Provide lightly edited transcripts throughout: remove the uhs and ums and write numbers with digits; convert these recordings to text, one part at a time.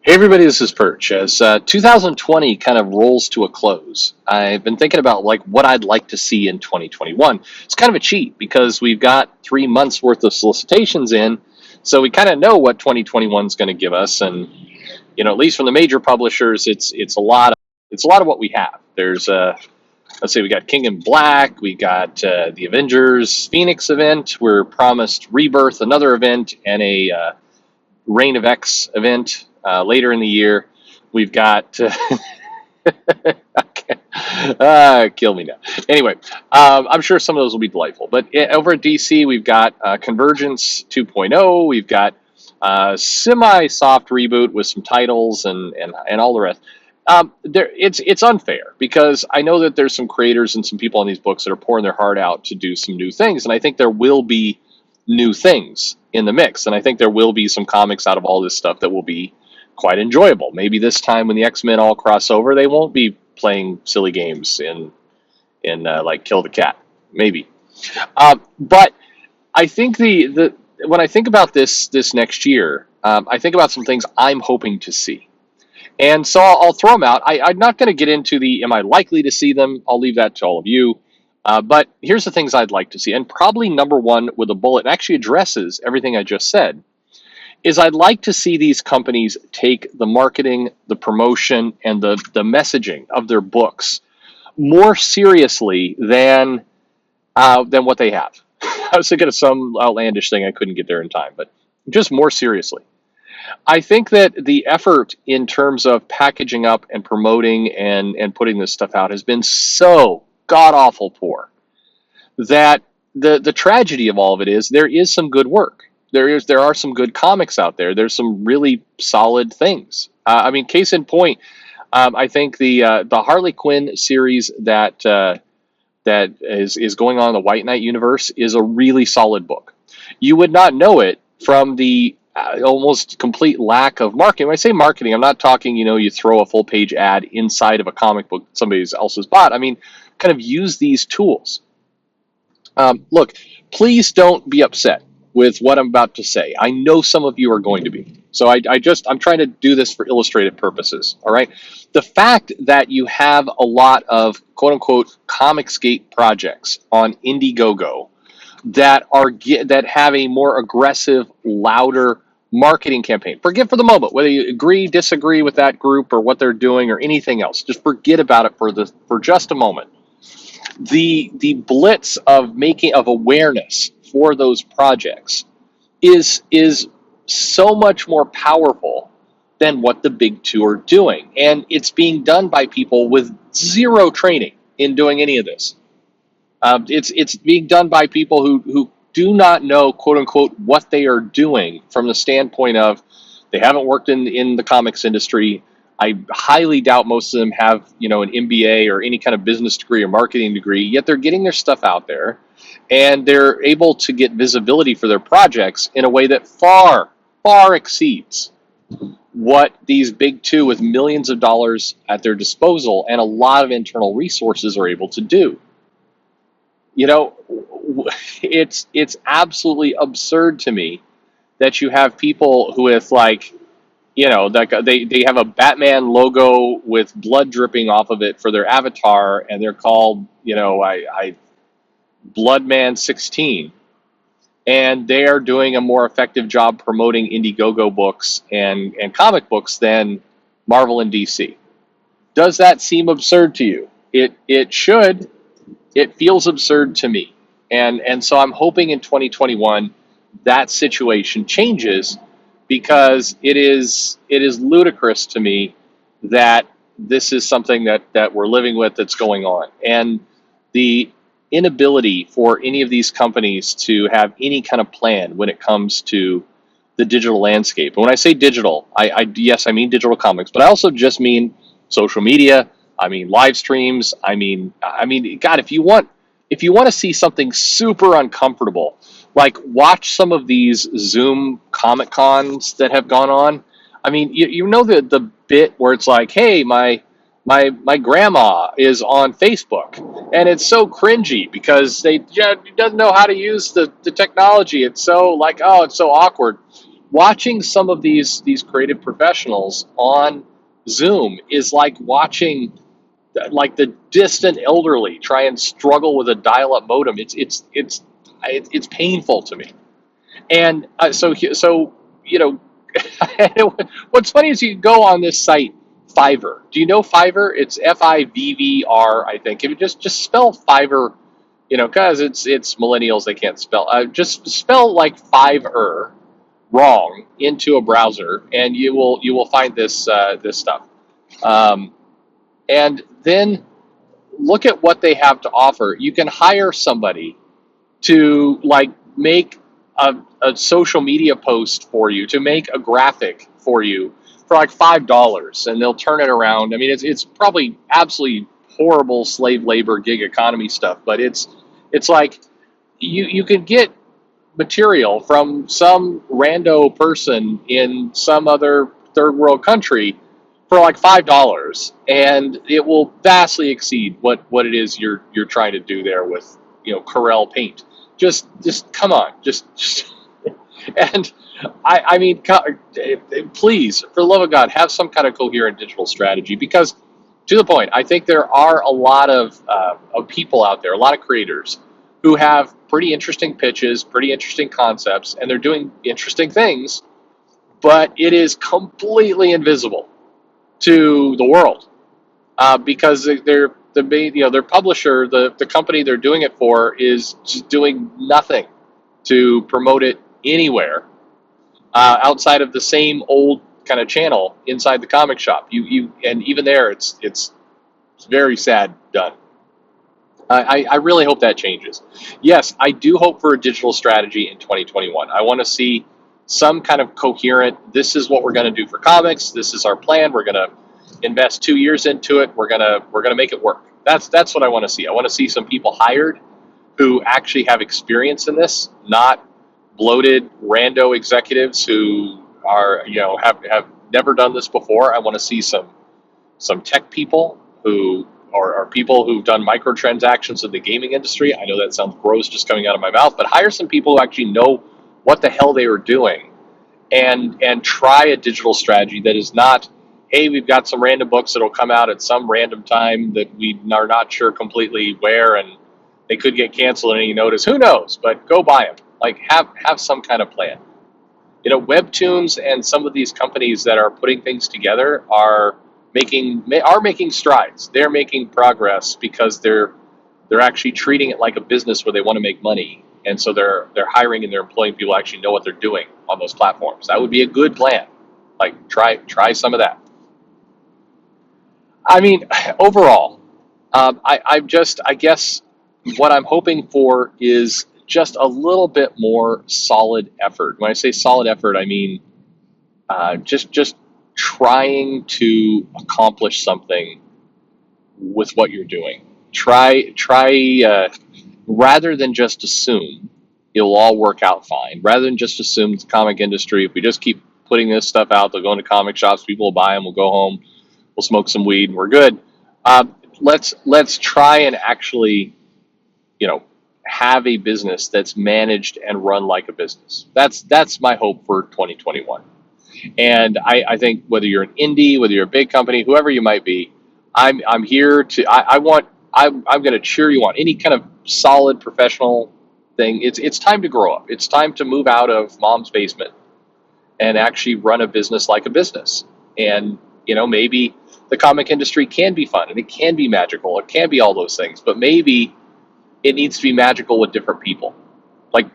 Hey everybody, this is Perch. As 2020 kind of rolls to a close, I've been thinking about like what I'd like to see in 2021. It's kind of a cheat because we've got 3 months worth of solicitations in, so we kind of know what 2021 is going to give us. And at least from the major publishers, it's a lot of what we have. There's let's say we got King in Black, we got the Avengers Phoenix event. We're promised Rebirth, another event, and a Reign of X event later in the year. We've got okay. Kill me now. Anyway, I'm sure some of those will be delightful. But over at DC, we've got Convergence 2.0. We've got semi-soft reboot with some titles and all the rest. It's unfair because I know that there's some creators and some people on these books that are pouring their heart out to do some new things, and I think there will be new things in the mix, and I think there will be some comics out of all this stuff that will be quite enjoyable. Maybe this time when the X-Men all cross over, they won't be playing silly games in like Kill the Cat. Maybe, but I think the when I think about this next year, I think about some things I'm hoping to see. And so I'll throw them out. I'm not going to get into the am I likely to see them. I'll leave that to all of you. But here's the things I'd like to see. And probably number one with a bullet, and actually addresses everything I just said, is I'd like to see these companies take the marketing, the promotion, and the messaging of their books more seriously than what they have. I was thinking of some outlandish thing I couldn't get there in time, but just more seriously. I think that the effort in terms of packaging up and promoting and putting this stuff out has been so god awful poor that the tragedy of all of it is there is some good work. There are some good comics out there. There's some really solid things. I mean, case in point, I think the Harley Quinn series that is going on in the White Knight universe is a really solid book. You would not know it from the almost complete lack of marketing. When I say marketing, I'm not talking, you throw a full page ad inside of a comic book somebody else's bought. I mean, kind of use these tools. Look, please don't be upset with what I'm about to say. I know some of you are going to be. So I'm trying to do this for illustrative purposes. All right. The fact that you have a lot of quote unquote Comicsgate projects on Indiegogo that have a more aggressive, louder marketing campaign. Forget for the moment whether you agree, disagree with that group or what they're doing or anything else. Just forget about it for just a moment. The blitz of awareness for those projects is so much more powerful than what the big two are doing, and it's being done by people with zero training in doing any of this. It's being done by people who do not know, quote unquote, what they are doing from the standpoint of they haven't worked in the comics industry. I highly doubt most of them have, an MBA or any kind of business degree or marketing degree, yet they're getting their stuff out there and they're able to get visibility for their projects in a way that far, far exceeds what these big two with millions of dollars at their disposal and a lot of internal resources are able to do. You know, it's absolutely absurd to me that you have people who with like, that they have a Batman logo with blood dripping off of it for their avatar, and they're called, I Bloodman 16, and they are doing a more effective job promoting Indiegogo books and comic books than Marvel and DC. Does that seem absurd to you? It should. It feels absurd to me. And so I'm hoping in 2021 that situation changes because it is ludicrous to me that this is something that we're living with that's going on. And the inability for any of these companies to have any kind of plan when it comes to the digital landscape. And when I say digital, yes, I mean digital comics, but I also just mean social media. I mean live streams. I mean, God, if you want to see something super uncomfortable, like watch some of these Zoom Comic Cons that have gone on. I mean, you know the bit where it's like, hey, my grandma is on Facebook, and it's so cringy because they doesn't know how to use the technology. It's so like, oh, it's so awkward. watching some of these creative professionals on Zoom is like watching like the distant elderly try and struggle with a dial-up modem. It's painful to me. And so you know, what's funny is you go on this site Fiverr. Do you know Fiverr? It's Fivvr, I think. If you just spell Fiverr, because it's millennials, they can't spell. Just spell like Fiverr wrong into a browser, and you will find this stuff. Um, and then look at what they have to offer. You can hire somebody to like make a social media post for you, to make a graphic for you for like $5, and they'll turn it around. I mean, it's probably absolutely horrible slave labor gig economy stuff, but it's like you can get material from some rando person in some other third world country for like $5, and it will vastly exceed what it is you're trying to do there with Corel Paint. Just come on, just and I mean, please, for the love of God, have some kind of coherent digital strategy, because to the point, I think there are a lot of people out there, a lot of creators who have pretty interesting pitches, pretty interesting concepts, and they're doing interesting things, but it is completely invisible to the world, because their publisher, the company they're doing it for, is just doing nothing to promote it anywhere outside of the same old kind of channel inside the comic shop. And even there, it's very sad done. I really hope that changes. Yes, I do hope for a digital strategy in 2021. I want to see some kind of coherent, this is what we're going to do for comics, this is our plan, we're going to invest 2 years into it, we're going to make it work. That's what I want to see. I want to see some people hired who actually have experience in this, not bloated rando executives who are have never done this before. I want to see some tech people who are people who've done microtransactions in the gaming industry. I know that sounds gross just coming out of my mouth, but hire some people who actually know what the hell they are doing, and try a digital strategy that is not, hey, we've got some random books that'll come out at some random time that we are not sure completely where, and they could get canceled and you notice, who knows, but go buy them. Like, have some kind of plan. Webtoons and some of these companies that are putting things together are making strides. They're making progress because they're actually treating it like a business where they want to make money, and so they're hiring and they're employing people who actually know what they're doing on those platforms. That would be a good plan. Like, try some of that. I mean, overall, I guess what I'm hoping for is just a little bit more solid effort. When I say solid effort, I mean just trying to accomplish something with what you're doing. Try rather than just assume it'll all work out fine. Rather than just assume the comic industry, if we just keep putting this stuff out, they'll go into comic shops, people will buy them, we'll go home, we'll smoke some weed, and we're good. Let's try and actually, have a business that's managed and run like a business. That's my hope for 2021. And I think whether you're an indie, whether you're a big company, whoever you might be, I'm here to. I'm going to cheer you on. Any kind of solid professional thing. It's time to grow up. It's time to move out of mom's basement and actually run a business like a business. And maybe the comic industry can be fun and it can be magical. It can be all those things, but maybe it needs to be magical with different people, like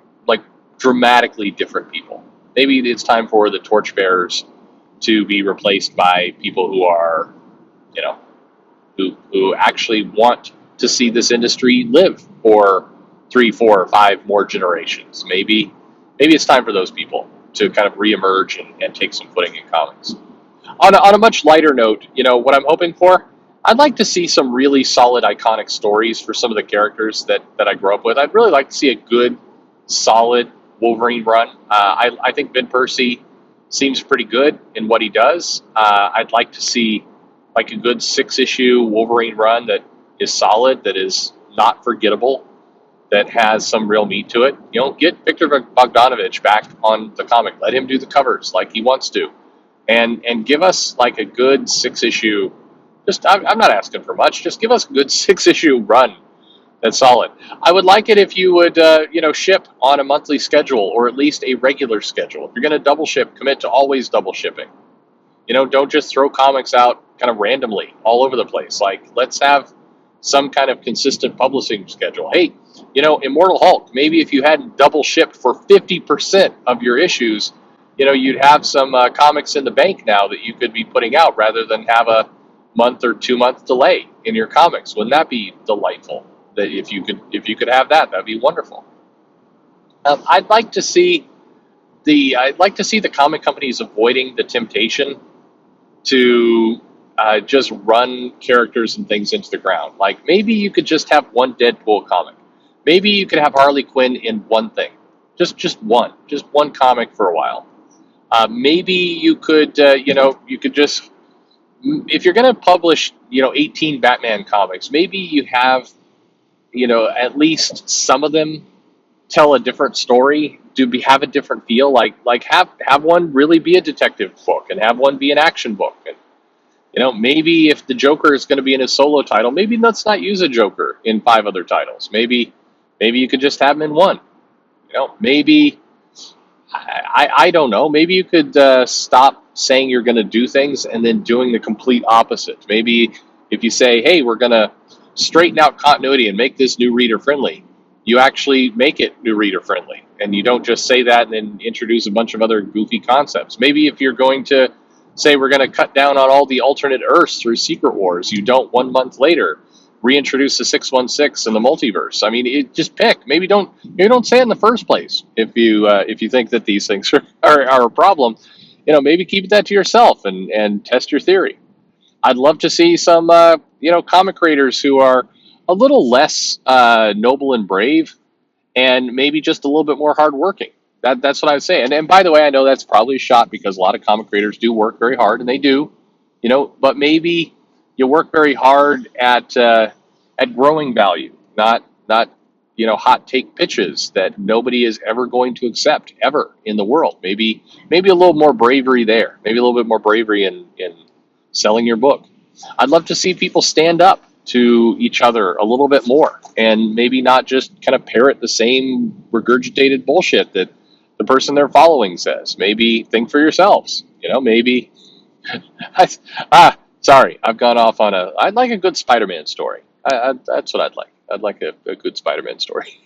dramatically different people. Maybe it's time for the torchbearers to be replaced by people who are, who actually want to see this industry live for 3, 4, or 5 more generations. Maybe it's time for those people to kind of reemerge and take some footing in comics. On a much lighter note, what I'm hoping for, I'd like to see some really solid, iconic stories for some of the characters that I grew up with. I'd really like to see a good, solid Wolverine run. I think Ben Percy seems pretty good in what he does. I'd like to see like a good 6-issue Wolverine run that is solid, that is not forgettable. that has some real meat to it. Get Victor Bogdanovich back on the comic. Let him do the covers like he wants to, and give us like a good 6 issue. Just I'm not asking for much. Just give us a good 6 issue run. That's solid. I would like it if you would, ship on a monthly schedule or at least a regular schedule. If you're going to double ship, commit to always double shipping. Don't just throw comics out kind of randomly all over the place. Like, let's have some kind of consistent publishing schedule. Hey, Immortal Hulk, maybe if you hadn't double shipped for 50% of your issues, you'd have some comics in the bank now that you could be putting out rather than have a month or 2 month delay in your comics. Wouldn't that be delightful? That if you could have that, that'd be wonderful. I'd like to see the comic companies avoiding the temptation to just run characters and things into the ground. Like, maybe you could just have one Deadpool comic. Maybe you could have Harley Quinn in one thing, just one comic for a while. Maybe you could just, if you're going to publish 18 Batman comics, maybe you have at least some of them tell a different story, have a different feel. Like have one really be a detective book and have one be an action book. And maybe if the Joker is going to be in a solo title, maybe let's not use a Joker in 5 other titles. Maybe you could just have him in one. Maybe I don't know. Maybe you could stop saying you're going to do things and then doing the complete opposite. Maybe if you say, hey, we're going to straighten out continuity and make this new reader friendly, you actually make it new reader friendly. And you don't just say that and then introduce a bunch of other goofy concepts. Maybe if you're going to say we're going to cut down on all the alternate Earths through Secret Wars, you don't 1 month later reintroduce the 616 and the multiverse. I mean, just pick. Maybe don't say it in the first place if you think that these things are a problem. Maybe keep that to yourself and test your theory. I'd love to see some comic creators who are a little less noble and brave, and maybe just a little bit more hardworking. That's what I would say. And by the way, I know that's probably a shot because a lot of comic creators do work very hard, and they do, but maybe you work very hard at growing value, not hot take pitches that nobody is ever going to accept ever in the world. Maybe a little more bravery there. Maybe a little bit more bravery in selling your book. I'd love to see people stand up to each other a little bit more and maybe not just kind of parrot the same regurgitated bullshit that the person they're following says. Maybe think for yourselves. Maybe sorry, I've gone off on I'd like a good Spider-Man story. That's what I'd like. I'd like a good Spider-Man story.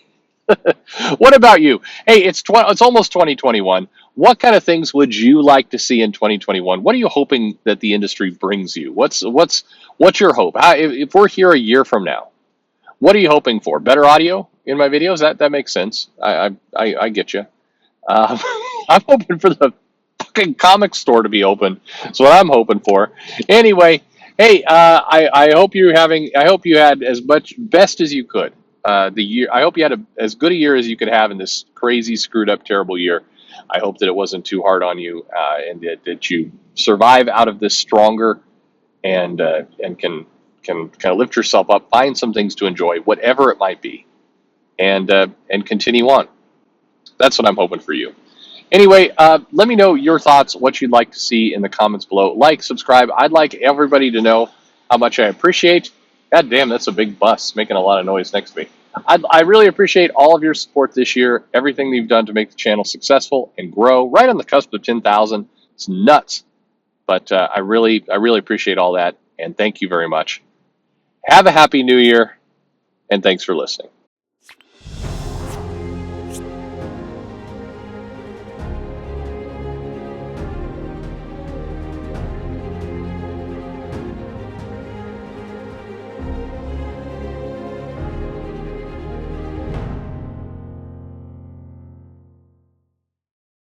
What about you? Hey, it's almost 2021. What kind of things would you like to see in 2021? What are you hoping that the industry brings you? What's your hope? If we're here a year from now, what are you hoping for? Better audio in my videos? That makes sense. I get you. I'm hoping for the fucking comic store to be open. That's what I'm hoping for. Anyway, hey, I hope you had as much best as you could. The year. I hope you had as good a year as you could have in this crazy, screwed up, terrible year. I hope that it wasn't too hard on you, and that you survive out of this stronger, and can kind of lift yourself up, find some things to enjoy, whatever it might be, and continue on. That's what I'm hoping for you. Anyway, let me know your thoughts, what you'd like to see in the comments below. Like, subscribe. I'd like everybody to know how much I appreciate. God damn, that's a big bus making a lot of noise next to me. I really appreciate all of your support this year, everything that you've done to make the channel successful and grow. Right on the cusp of 10,000. It's nuts. But I really appreciate all that, and thank you very much. Have a happy new year, and thanks for listening.